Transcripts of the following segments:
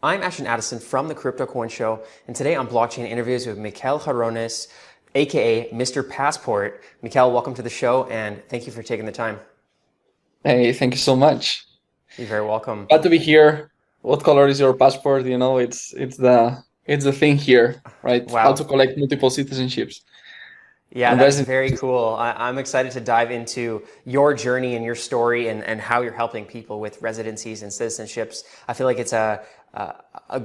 I'm Ashton Addison from the Crypto Coin Show, and today on Blockchain Interviews with Miquel Girones, aka Mr. Passport. Miquel, welcome to the show, and thank you for taking the time. Hey, thank you so much. You're very welcome. Glad to be here. What color is your passport? It's the thing here, right? How Wow. to collect multiple citizenships Yeah, and that is very residencies. cool. I'm excited to dive into your journey and your story and how you're helping people with residencies and citizenships. I feel like it's a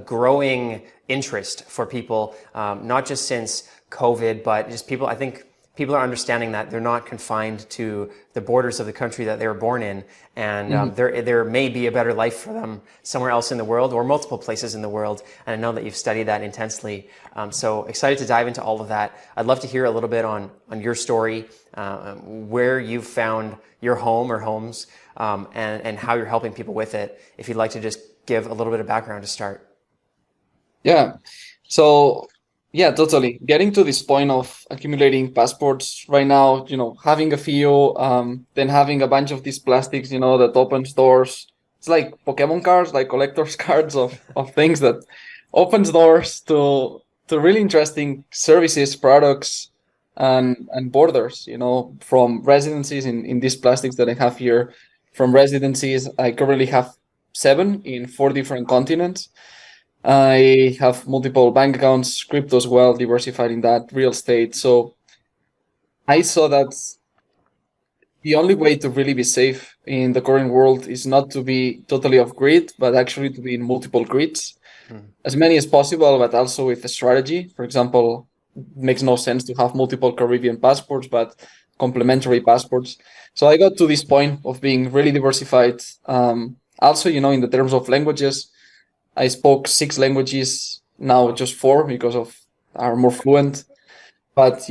growing interest for people, not just since COVID, but just people. I think people are understanding that they're not confined to the borders of the country that they were born in, and Mhm. there may be a better life for them somewhere else in the world or multiple places in the world. And I know that you've studied that intensely. So excited to dive into all of that. I'd love to hear a little bit on your story, where you've found your home or homes, and how you're helping people with it. If you'd like to just give a little bit of background to start. Yeah. So, yeah, totally. Getting to this point of accumulating passports right now, having a few, then having a bunch of these plastics, that opens doors. It's like Pokemon cards, like collector's cards of things that opens doors to really interesting services, products, and borders, from residencies in these plastics that I have here. From residencies, I currently have 7 in 4 different continents. I have multiple bank accounts, crypto as well, diversified in that, real estate. So I saw that the only way to really be safe in the current world is not to be totally off grid, but actually to be in multiple grids, as many as possible, but also with a strategy. For example, it makes no sense to have multiple Caribbean passports, but complementary passports. So I got to this point of being really diversified. Also, in the terms of languages, I spoke 6 languages, now Wow. just 4 because of are more fluent. But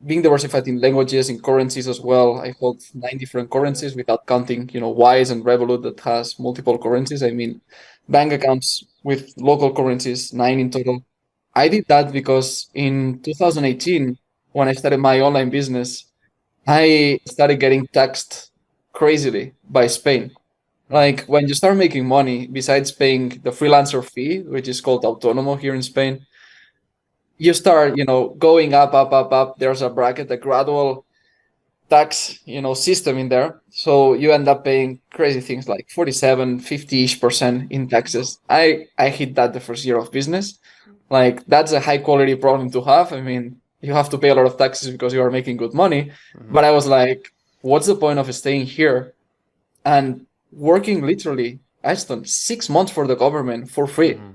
being diversified in languages, in currencies as well. I hold 9 different currencies without counting, Wise and Revolut that has multiple currencies. I mean, bank accounts with local currencies, 9 in total. I did that because in 2018, when I started my online business, I started getting taxed crazily by Spain. Like when you start making money, besides paying the freelancer fee, which is called autonomo here in Spain, you start, going up, up, up, up. There's a bracket, a gradual tax, system in there. So you end up paying crazy things like 47, 50-ish% in taxes. I hit that the first year of business. Like that's a high quality problem to have. I mean, you have to pay a lot of taxes because you are making good money. Hmm. But I was like, what's the point of staying here and working literally, Ashton, 6 months for the government for free Hmm.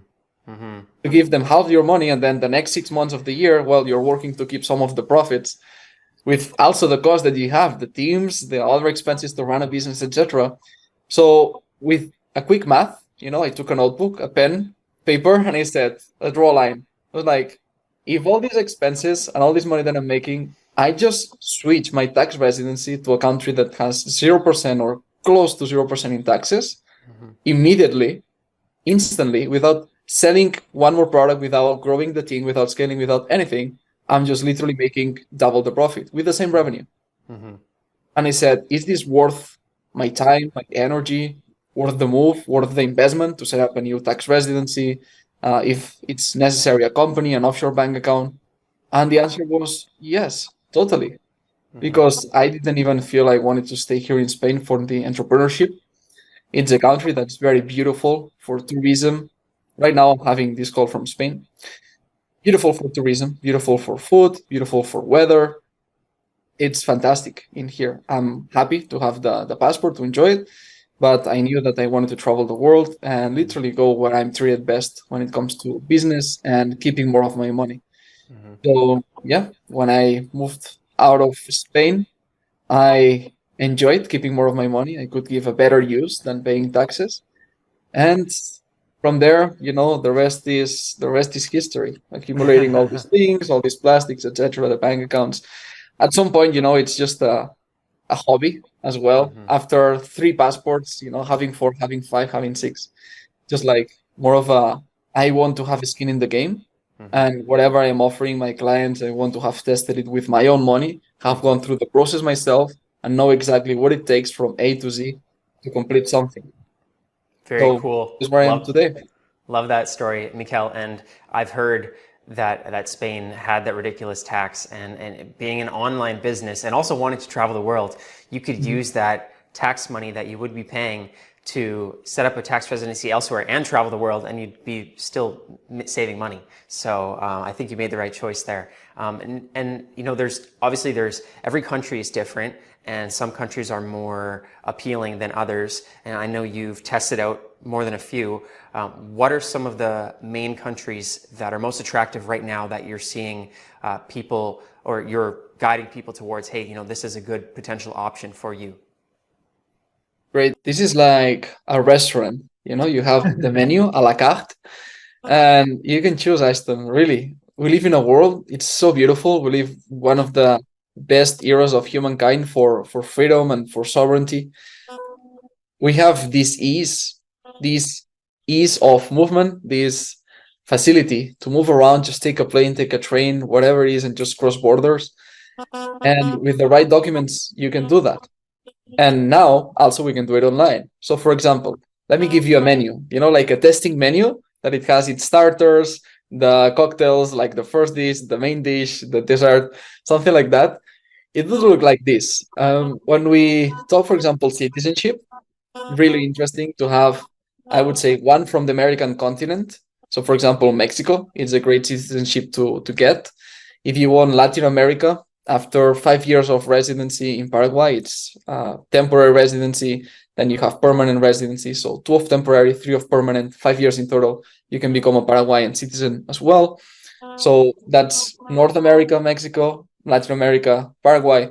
Hmm. to give them half your money, and then the next 6 months of the year, well, you're working to keep some of the profits with also the cost that you have, the teams, the other expenses to run a business, etc. So with a quick math, I took a notebook, a pen, paper, and I said, a draw line. I was like, if all these expenses and all this money that I'm making, I just switch my tax residency to a country that has 0% or close to 0% in taxes Hmm. immediately, instantly, without selling one more product, without growing the team, without scaling, without anything. I'm just literally making double the profit with the same revenue. Hmm. And I said, is this worth my time, my energy, worth the move, worth the investment to set up a new tax residency? If it's necessary, a company, an offshore bank account. And the answer was yes, totally. Hmm. Because I didn't even feel I wanted to stay here in Spain for the entrepreneurship. It's a country that's very beautiful for tourism. Right now, I'm having this call from Spain. Beautiful for tourism, beautiful for food, beautiful for weather. It's fantastic in here. I'm happy to have the passport to enjoy it, but I knew that I wanted to travel the world and literally go where I'm treated best when it comes to business and keeping more of my money. Hmm. So, yeah, when I moved out of Spain, I enjoyed keeping more of my money. I could give a better use than paying taxes. And from there, the rest is history. Accumulating all these things, all these plastics, etc., the bank accounts. At some point, it's just a hobby as well. Hmm. After 3 passports, having 4, having 5, having 6, just like more of a I want to have a skin in the game. Hmm. And whatever I'm offering my clients, I want to have tested it with my own money, have Hmm. gone through the process myself, and know exactly what it takes from A to Z to complete something. Very So cool. this is where I am Love today. Love that story, Miquel. And I've heard that Spain had that ridiculous tax, and being an online business and also wanting to travel the world, you could use that tax money that you would be paying to set up a tax residency elsewhere and travel the world, and you'd be still saving money. So I think you made the right choice there. And you know, there's every country is different, and some countries are more appealing than others. And I know you've tested out more than a few. What are some of the main countries that are most attractive right now that you're seeing people, or you're guiding people towards, hey, you know, this is a good potential option for you? Great. This is like a restaurant. You know, you have the menu a la carte, and you can choose, Ashton. Really, we live in a world. It's so beautiful. We live one of the best eras of humankind for freedom and for sovereignty. We have this ease of movement, this facility to move around, just take a plane, take a train, whatever it is, and just cross borders. And with the right documents, you can do that. And now also we can do it online. So for example, let me give you a menu, you know, like a testing menu that it has its starters, the cocktails, like the first dish, the main dish, the dessert, something like that. It would look like this. When we talk, for example, citizenship, really interesting to have, I would say, one from the American continent. So for example, Mexico is a great citizenship to get. If you want Latin America, after 5 years of residency in Paraguay, it's temporary residency. Then you have permanent residency. So 2 of temporary, 3 of permanent, 5 years in total. You can become a Paraguayan citizen as well. So that's North America, Mexico, Latin America, Paraguay.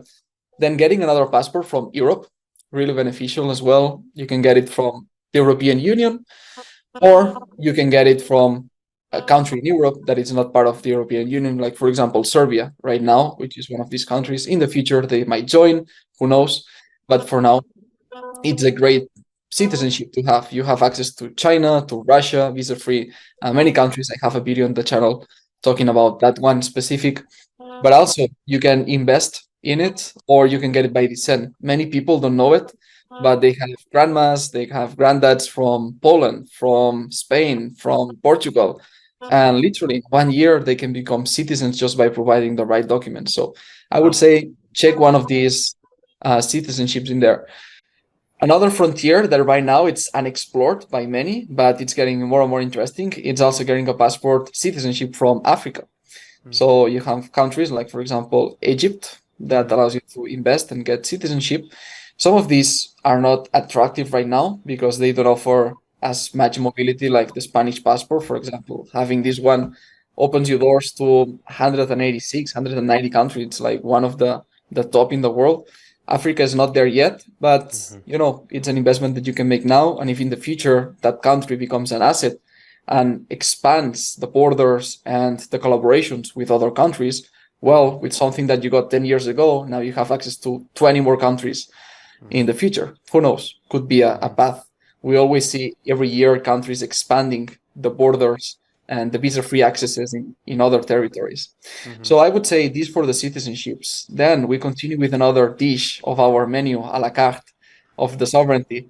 Then getting another passport from Europe, really beneficial as well. You can get it from the European Union, or you can get it from a country in Europe that is not part of the European Union, like, for example, Serbia right now, which is one of these countries. In the future, they might join, who knows? But for now, it's a great citizenship to have. You have access to China, to Russia, visa-free, many countries. I have a video on the channel talking about that one specific. But also, you can invest in it, or you can get it by descent. Many people don't know it, but they have grandmas, they have granddads from Poland, from Spain, from Portugal. And literally in 1 year, they can become citizens just by providing the right documents. So I would say check one of these citizenships in there. Another frontier that right now it's unexplored by many, but it's getting more and more interesting. It's also getting a passport citizenship from Africa. So you have countries like, for example, Egypt, that allows you to invest and get citizenship. Some of these are not attractive right now because they don't offer as much mobility like the Spanish passport, for example. Having this one opens you doors to 186, 190 countries. It's like one of the top in the world. Africa is not there yet, but you know, it's an investment that you can make now. And if in the future that country becomes an asset and expands the borders and the collaborations with other countries, well, with something that you got 10 years ago, now you have access to 20 more countries in the future. Who knows? Could be a path. We always see every year countries expanding the borders and the visa-free accesses in other territories. So I would say these for the citizenships. Then we continue with another dish of our menu, a la carte, of the sovereignty.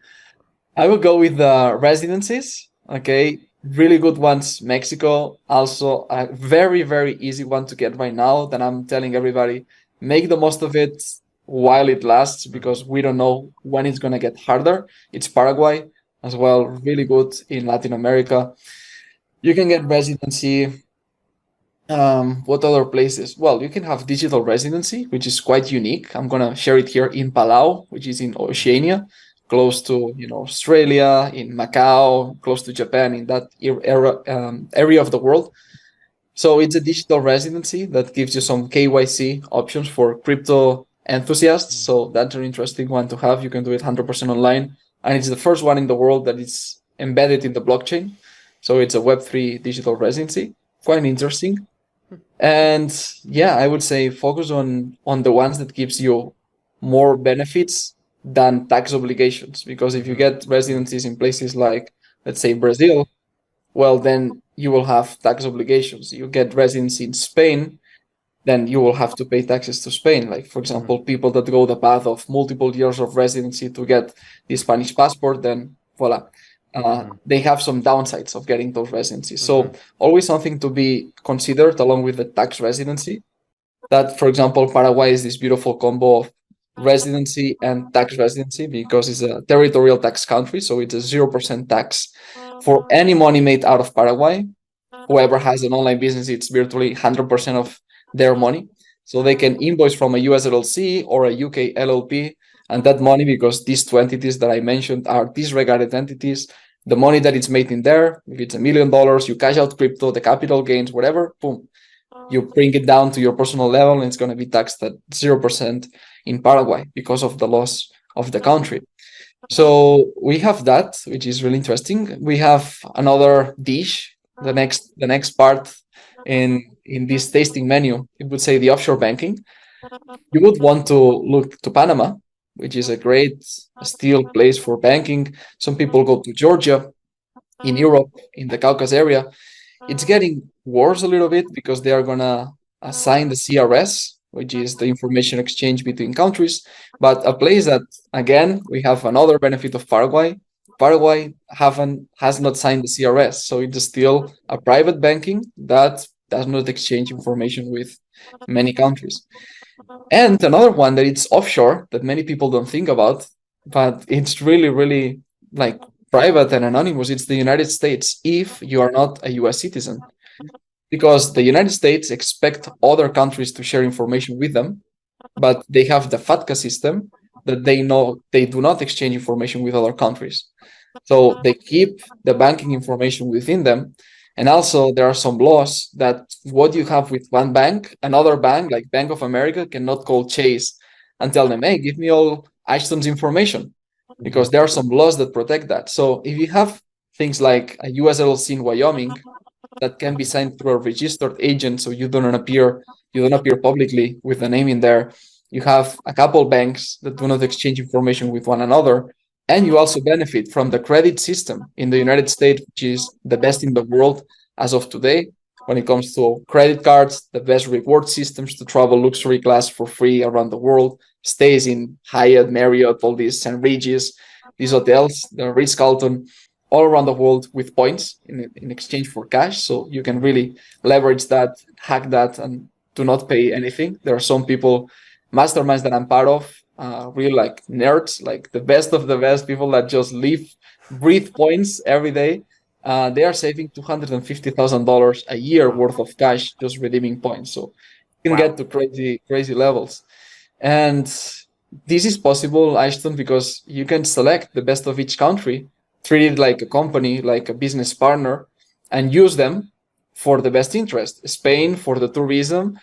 I will go with the residencies. Okay, really good ones. Mexico, also a very, very easy one to get right now that I'm telling everybody, make the most of it while it lasts, because we don't know when it's going to get harder. It's Paraguay as well, really good in Latin America. You can get residency. What other places? Well, you can have digital residency, which is quite unique. I'm going to share it here in Palau, which is in Oceania, close to, you know, Australia, in Macau, close to Japan, in that area of the world. So it's a digital residency that gives you some KYC options for crypto enthusiasts. So that's an interesting one to have. You can do it 100% online. And it's the first one in the world that is embedded in the blockchain. So it's a Web3 digital residency. Quite interesting. And yeah, I would say focus on the ones that gives you more benefits than tax obligations. Because if you get residencies in places like, let's say, Brazil, well, then you will have tax obligations. You get residency in Spain, then you will have to pay taxes to Spain. Like, for example, people that go the path of multiple years of residency to get the Spanish passport, then voila. they have some downsides of getting those residencies. So always something to be considered along with the tax residency. That, for example, Paraguay is this beautiful combo of residency and tax residency because it's a territorial tax country. So it's a 0% tax for any money made out of Paraguay. Whoever has an online business, it's virtually 100% of their money. So they can invoice from a US LLC or a UK LLP. And that money, because these two entities that I mentioned are disregarded entities, the money that it's made in there, if it's $1 million, you cash out crypto, the capital gains, whatever, boom, you bring it down to your personal level, and it's going to be taxed at 0% in Paraguay because of the loss of the country. So we have that, which is really interesting. We have another dish, the next part in this tasting menu. It would say the offshore banking. You would want to look to Panama, which is a great still place for banking. Some people go to Georgia, in Europe, in the Caucasus area. It's getting worse a little bit because they are gonna assign the CRS, which is the information exchange between countries. But a place that, again, we have another benefit of Paraguay. Paraguay has not signed the CRS, so it's still a private banking that does not exchange information with many countries. And another one that it's offshore that many people don't think about, but it's really, really like private and anonymous. It's the United States if you are not a US citizen. Because the United States expect other countries to share information with them, but they have the FATCA system that they know they do not exchange information with other countries. So they keep the banking information within them. And also there are some laws that what you have with one bank, another bank like Bank of America cannot call Chase and tell them, hey, give me all Ashton's information, because there are some laws that protect that. So if you have things like a US LLC in Wyoming that can be signed through a registered agent, so you don't appear publicly with the name in there. You have a couple banks that do not exchange information with one another, and you also benefit from the credit system in the United States, which is the best in the world as of today when it comes to credit cards, the best reward systems to travel luxury class for free around the world, stays in Hyatt, Marriott, all these St. Regis, these hotels, the Ritz-Carlton, all around the world with points in exchange for cash. So you can really leverage that, hack that, and do not pay anything. There are some people, masterminds that I'm part of, really like nerds, like the best of the best people that just breathe points every day. They are saving $250,000 a year worth of cash just redeeming points. So you can get to crazy levels. And this is possible, Ashton, because you can select the best of each country, treat it like a company, like a business partner, and use them for the best interest. Spain for the tourism,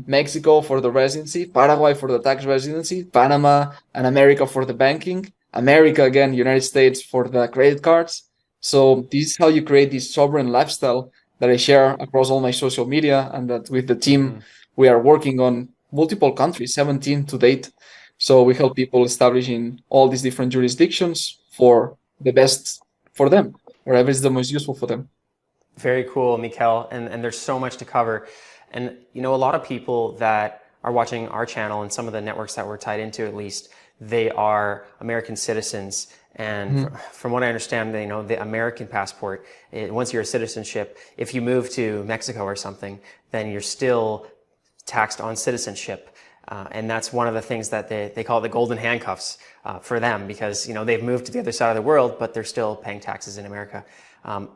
Mexico for the residency, Paraguay for the tax residency, Panama and America for the banking, America again, United States for the credit cards. So this is how you create this sovereign lifestyle that I share across all my social media, and that with the team we are working on multiple countries, 17 to date. So we help people establish in all these different jurisdictions for the best for them, wherever is the most useful for them. Very cool, Miquel. And there's so much to cover. And a lot of people that are watching our channel and some of the networks that we're tied into, at least, they are American citizens. And from what I understand, the American passport, once you're a citizenship, if you move to Mexico or something, then you're still taxed on citizenship. And that's one of the things that they call the golden handcuffs for them, because they've moved to the other side of the world, but they're still paying taxes in America.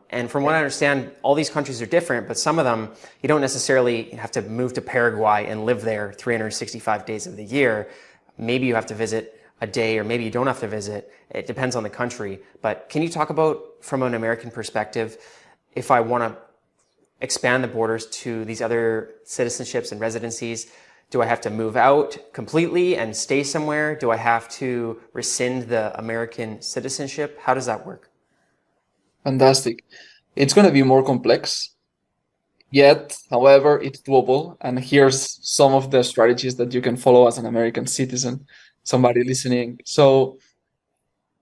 And from what I understand, all these countries are different, but some of them, you don't necessarily have to move to Paraguay and live there 365 days of the year. Maybe you have to visit a day, or maybe you don't have to visit. It depends on the country. But can you talk about, from an American perspective, if I want to expand the borders to these other citizenships and residencies, do I have to move out completely and stay somewhere? Do I have to rescind the American citizenship? How does that work? Fantastic. It's going to be more complex, yet, however, it's doable. And here's some of the strategies that you can follow as an American citizen, somebody listening. So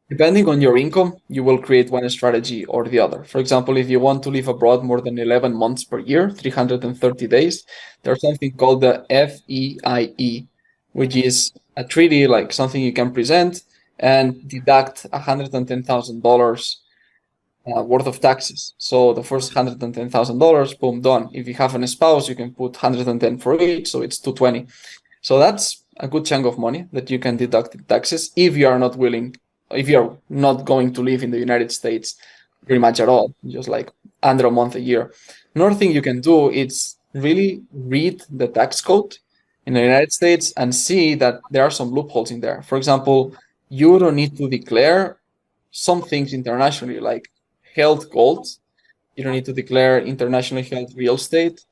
depending on your income, you will create one strategy or the other. For example, if you want to live abroad more than 11 months per year, 330 days, there's something called the FEIE, which is a treaty, like something you can present and deduct $110,000 worth of taxes. So the first $110,000, boom, done. If you have a spouse, you can put 110 for each, so it's 220. So that's a good chunk of money that you can deduct in taxes if you are not willing, if you're not going to live in the United States pretty much at all, just like under a month a year. Another thing you can do is really read the tax code in the United States and see that there are some loopholes in there. For example, you don't need to declare some things internationally, like held gold. You don't need to declare internationally held real estate.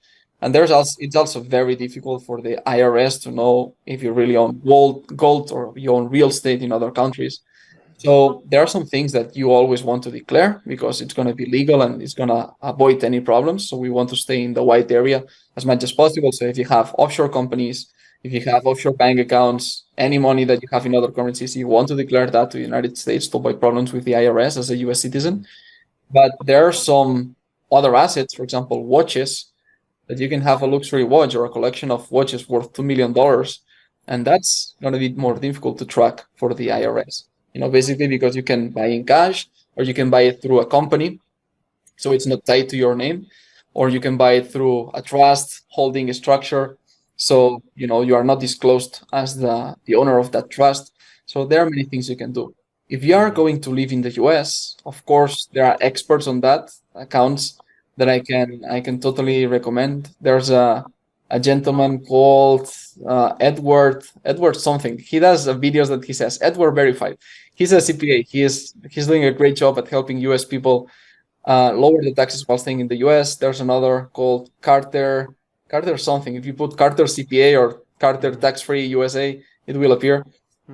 And it's also very difficult for the IRS to know if you really own gold or you own real estate in other countries. So there are some things that you always want to declare because it's going to be legal and it's going to avoid any problems. So we want to stay in the white area as much as possible. So if you have offshore companies, if you have offshore bank accounts, any money that you have in other currencies, you want to declare that to the United States to avoid problems with the IRS as a US citizen. But there are some other assets, for example, watches, that you can have a luxury watch or a collection of watches worth $2 million. And that's going to be more difficult to track for the IRS. Basically because you can buy in cash or you can buy it through a company. So it's not tied to your name, or you can buy it through a trust holding structure. So, you are not disclosed as the owner of that trust. So there are many things you can do. If you are going to live in the US, of course, there are experts on that accounts that I can totally recommend. There's a gentleman called Edward something. He does videos that he says Edward Verified. He's a CPA. He's doing a great job at helping US people lower the taxes while staying in the US. There's another called Carter something. If you put Carter CPA or Carter Tax Free USA, it will appear.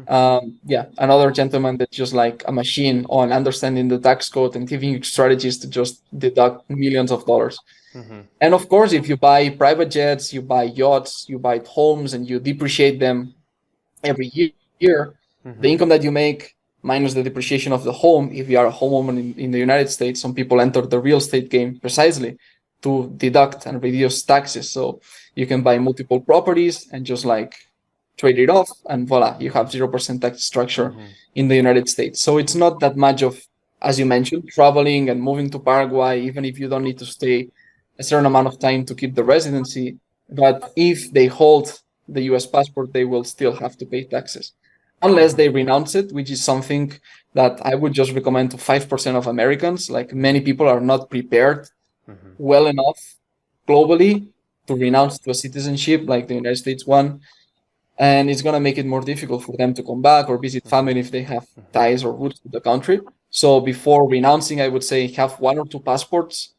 Another gentleman that's just like a machine on understanding the tax code and giving you strategies to just deduct millions of dollars. And of course, if you buy private jets, you buy yachts, you buy homes, and you depreciate them every year, the income that you make minus the depreciation of the home, if you are a homeowner in the United States, some people enter the real estate game precisely to deduct and reduce taxes. So you can buy multiple properties and just like trade it off, and voila, you have 0% tax structure in the United States. So it's not that much of, as you mentioned, traveling and moving to Paraguay, even if you don't need to stay a certain amount of time to keep the residency. But if they hold the US passport, they will still have to pay taxes unless they renounce it, which is something that I would just recommend to 5% of Americans. Like many people are not prepared well enough globally to renounce to a citizenship like the United States one. And it's going to make it more difficult for them to come back or visit family if they have ties or roots to the country. So before renouncing, I would say have one or two passports.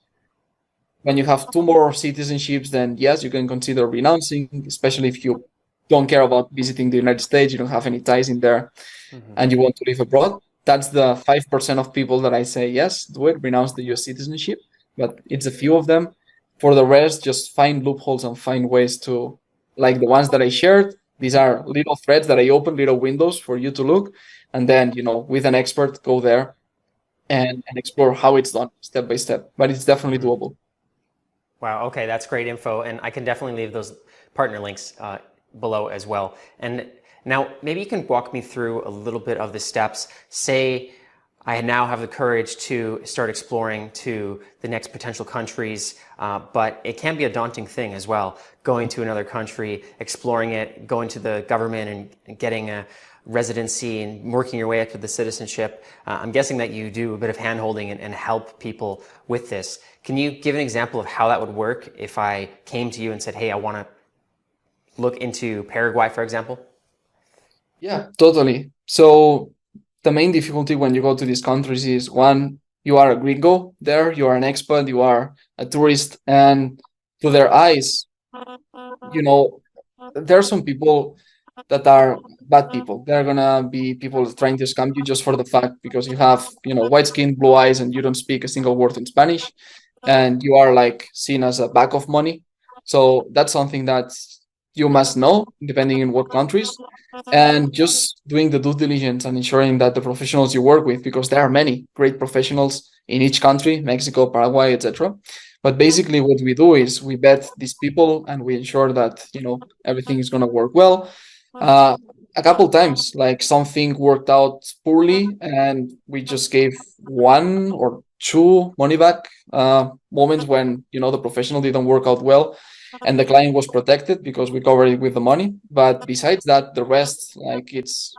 When you have two more citizenships, then yes, you can consider renouncing, especially if you don't care about visiting the United States, you don't have any ties in there, and you want to live abroad. That's the 5% of people that I say, yes, do it, renounce the US citizenship. But it's a few of them. For the rest, just find loopholes and find ways to, like the ones that I shared. These are little threads that I open, little windows for you to look. And then, with an expert, go there and explore how it's done step by step. But it's definitely doable. Wow. Okay, that's great info, and I can definitely leave those partner links below as well. And now maybe you can walk me through a little bit of the steps. Say I now have the courage to start exploring to the next potential countries, but it can be a daunting thing as well. Going to another country, exploring it, going to the government and getting a residency and working your way up to the citizenship. I'm guessing that you do a bit of hand-holding and help people with this. Can you give an example of how that would work if I came to you and said, hey, I want to look into Paraguay, for example? Yeah, totally. So the main difficulty when you go to these countries is, one, you are a gringo there, you are an expat, you are a tourist, and to their eyes, there are some people that are bad people. They're gonna be people trying to scam you just for the fact because you have, white skin, blue eyes, and you don't speak a single word in Spanish, and you are like seen as a bag of money. So that's something that you must know, depending in what countries, and just doing the due diligence and ensuring that the professionals you work with, because there are many great professionals in each country, Mexico, Paraguay, etc. But basically what we do is we vet these people and we ensure that, everything is going to work well. A couple times, like something worked out poorly and we just gave one or two money back moments when the professional didn't work out well, and the client was protected because we covered it with the money. But besides that, the rest, like, it's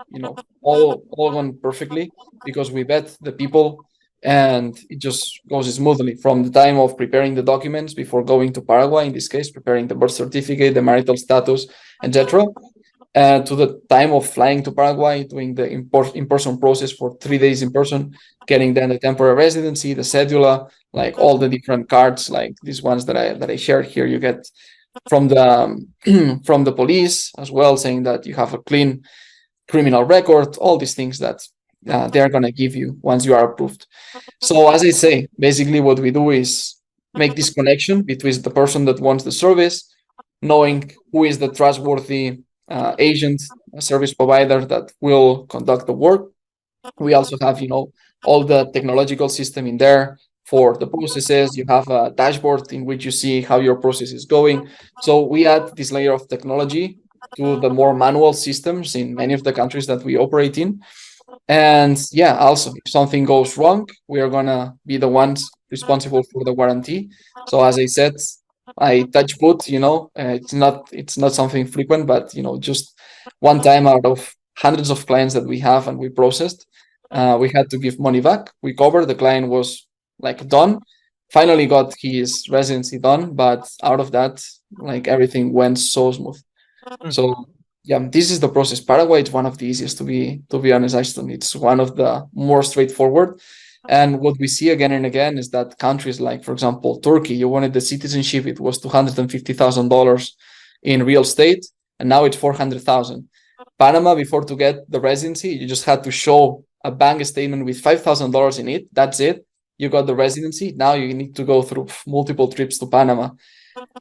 all gone perfectly because we vet the people, and it just goes smoothly from the time of preparing the documents before going to Paraguay, in this case, preparing the birth certificate, the marital status, etc., to the time of flying to Paraguay, doing the in-person process for 3 days in person, getting then the temporary residency, the cedula, like all the different cards, like these ones that I shared here, you get from the from the police as well, saying that you have a clean criminal record, all these things that they're gonna give you once you are approved. So as I say, basically what we do is make this connection between the person that wants the service, knowing who is the trustworthy agent, a service provider that will conduct the work. We also have, all the technological system in there for the processes. You have a dashboard in which you see how your process is going. So we add this layer of technology to the more manual systems in many of the countries that we operate in. And yeah, also, if something goes wrong, we are gonna be the ones responsible for the warranty. So as I said, I touch wood. It's not something frequent, but just one time out of hundreds of clients that we have and we processed, we had to give money back. We covered. The client was like done, finally got his residency done, but out of that, like, everything went so smooth. So yeah, this is the process. Paraguay is one of the easiest, to be honest, Ashton. It's one of the more straightforward. And what we see again and again is that countries like, for example, Turkey, you wanted the citizenship, it was $250,000 in real estate, and now it's 400,000. Panama, before to get the residency, you just had to show a bank statement with $5,000 in it. That's it. You got the residency. Now you need to go through multiple trips to Panama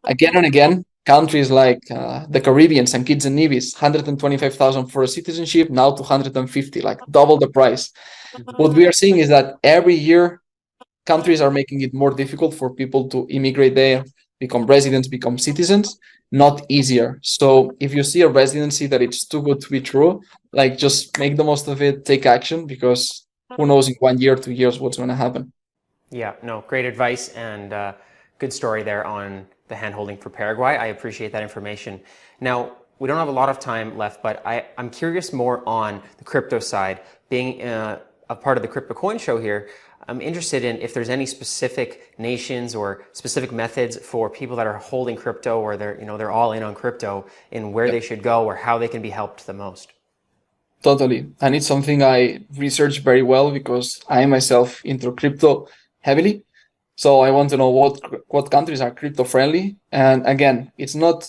again and again. Countries like the Caribbean, St. Kitts and Nevis, 125,000 for a citizenship, now 250, like double the price. What we are seeing is that every year countries are making it more difficult for people to immigrate there, become residents, become citizens, not easier. So if you see a residency that it's too good to be true, like, just make the most of it, take action, because who knows in 1 year, 2 years what's going to happen. Yeah, no, great advice and good story there on the handholding for Paraguay. I appreciate that information. Now, we don't have a lot of time left, but I'm curious more on the crypto side. Being a part of the Crypto Coin Show here, I'm interested in if there's any specific nations or specific methods for people that are holding crypto, or they're all in on crypto, in where they should go or how they can be helped the most. Totally. And it's something I research very well because I myself into crypto heavily. So I want to know what countries are crypto friendly. And again, it's not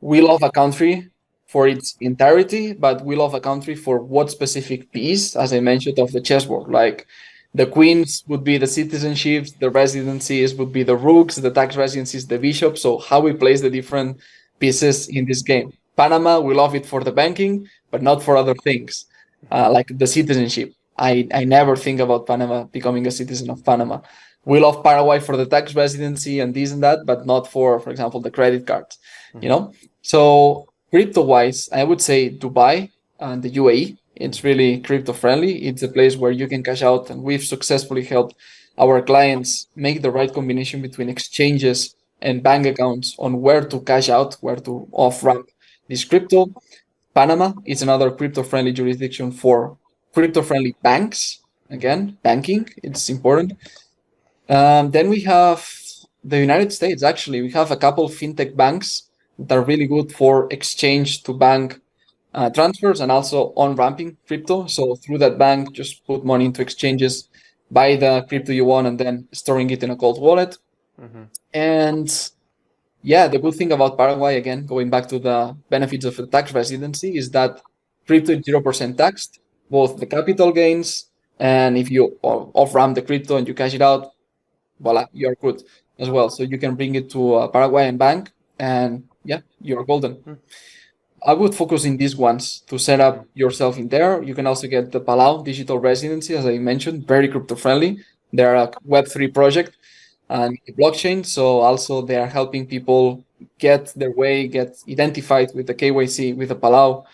we love a country for its entirety, but we love a country for what specific piece, as I mentioned, of the chessboard. Like, the queens would be the citizenships, the residencies would be the rooks, the tax residencies, the bishop. So how we place the different pieces in this game. Panama, we love it for the banking, but not for other things, like the citizenship. I never think about Panama becoming a citizen of Panama. We love Paraguay for the tax residency and this and that, but not for example, the credit cards. So crypto-wise, I would say Dubai and the UAE. It's really crypto friendly. It's a place where you can cash out, and we've successfully helped our clients make the right combination between exchanges and bank accounts on where to cash out, where to off ramp this crypto. Panama is another crypto friendly jurisdiction for crypto friendly banks. Again, banking, it's important. Then we have the United States. Actually, we have a couple of fintech banks that are really good for exchange to bank transfers and also on ramping crypto. So through that bank, just put money into exchanges, buy the crypto you want, and then storing it in a cold wallet. And yeah, the good thing about Paraguay, again, going back to the benefits of the tax residency, is that crypto is 0% taxed, both the capital gains, and if you off ramp the crypto and you cash it out, voila, you're good as well. So you can bring it to a Paraguayan bank, and yeah, you're golden. I would focus in these ones to set up yourself in there. You can also get the Palau digital residency, as I mentioned, very crypto friendly. They're a Web3 project and blockchain. So also they are helping people get their way, get identified with the KYC, with the Palau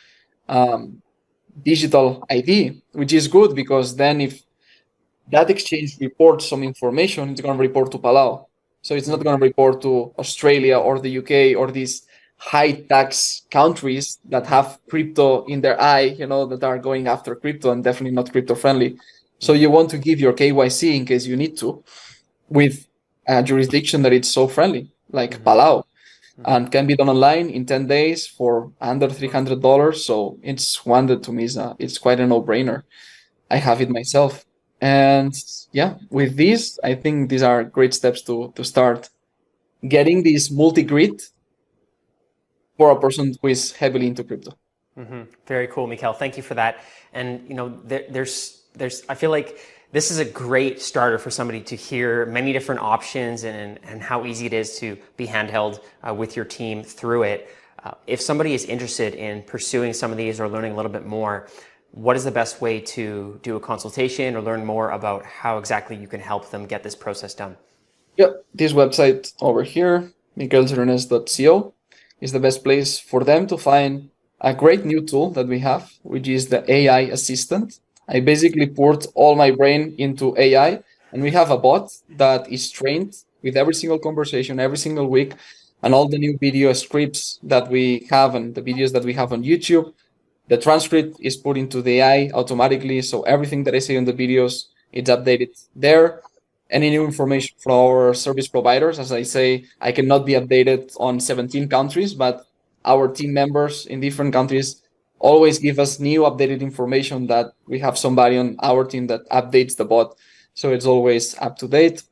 digital ID, which is good because then if that exchange reports some information, it's going to report to Palau. So it's not going to report to Australia or the UK or these high tax countries that have crypto in their eye, that are going after crypto and definitely not crypto friendly. So you want to give your KYC in case you need to with a jurisdiction that it's so friendly, like Palau, and can be done online in 10 days for under $300. So it's one that to me it's quite a no-brainer. I have it myself. And yeah, with this, I think these are great steps to start getting this multi-grid for a person who is heavily into crypto. Very cool, Miquel. Thank you for that. And there's I feel like this is a great starter for somebody to hear many different options and how easy it is to be handheld with your team through it. If somebody is interested in pursuing some of these or learning a little bit more, what is the best way to do a consultation or learn more about how exactly you can help them get this process done? Yep, this website over here, miquelgirones.co, is the best place for them to find a great new tool that we have, which is the AI assistant. I basically poured all my brain into AI, and we have a bot that is trained with every single conversation, every single week, and all the new video scripts that we have and the videos that we have on YouTube. The transcript is put into the AI automatically, so everything that I say on the videos, it's updated there. Any new information from our service providers, as I say, I cannot be updated on 17 countries, but our team members in different countries always give us new updated information that we have somebody on our team that updates the bot. So it's always up to date.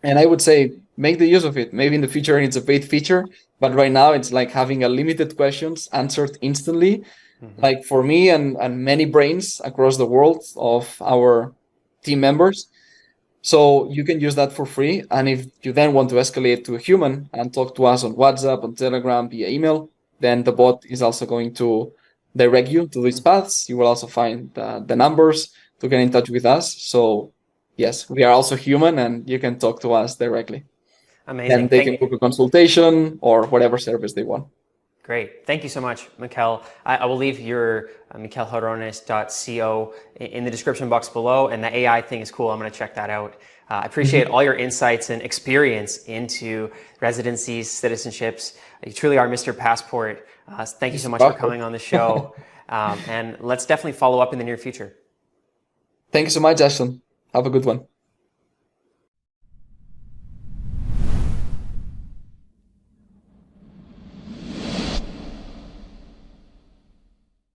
And I would say, make the use of it. Maybe in the future it's a paid feature, but right now it's like having a limited questions answered instantly. Like for me and many brains across the world of our team members. So you can use that for free. And if you then want to escalate to a human and talk to us on WhatsApp, on Telegram, via email, then the bot is also going to direct you to these paths. You will also find the numbers to get in touch with us. So yes, we are also human and you can talk to us directly. Amazing. And they can book a consultation or whatever service they want. Great. Thank you so much, Miquel. I will leave your miquelgirones.co in the description box below, and the AI thing is cool. I'm going to check that out. I appreciate all your insights and experience into residencies, citizenships. You truly are Mr. Passport. Thank you so much for coming on the show. And let's definitely follow up in the near future. Thank you so much, Ashton. Have a good one.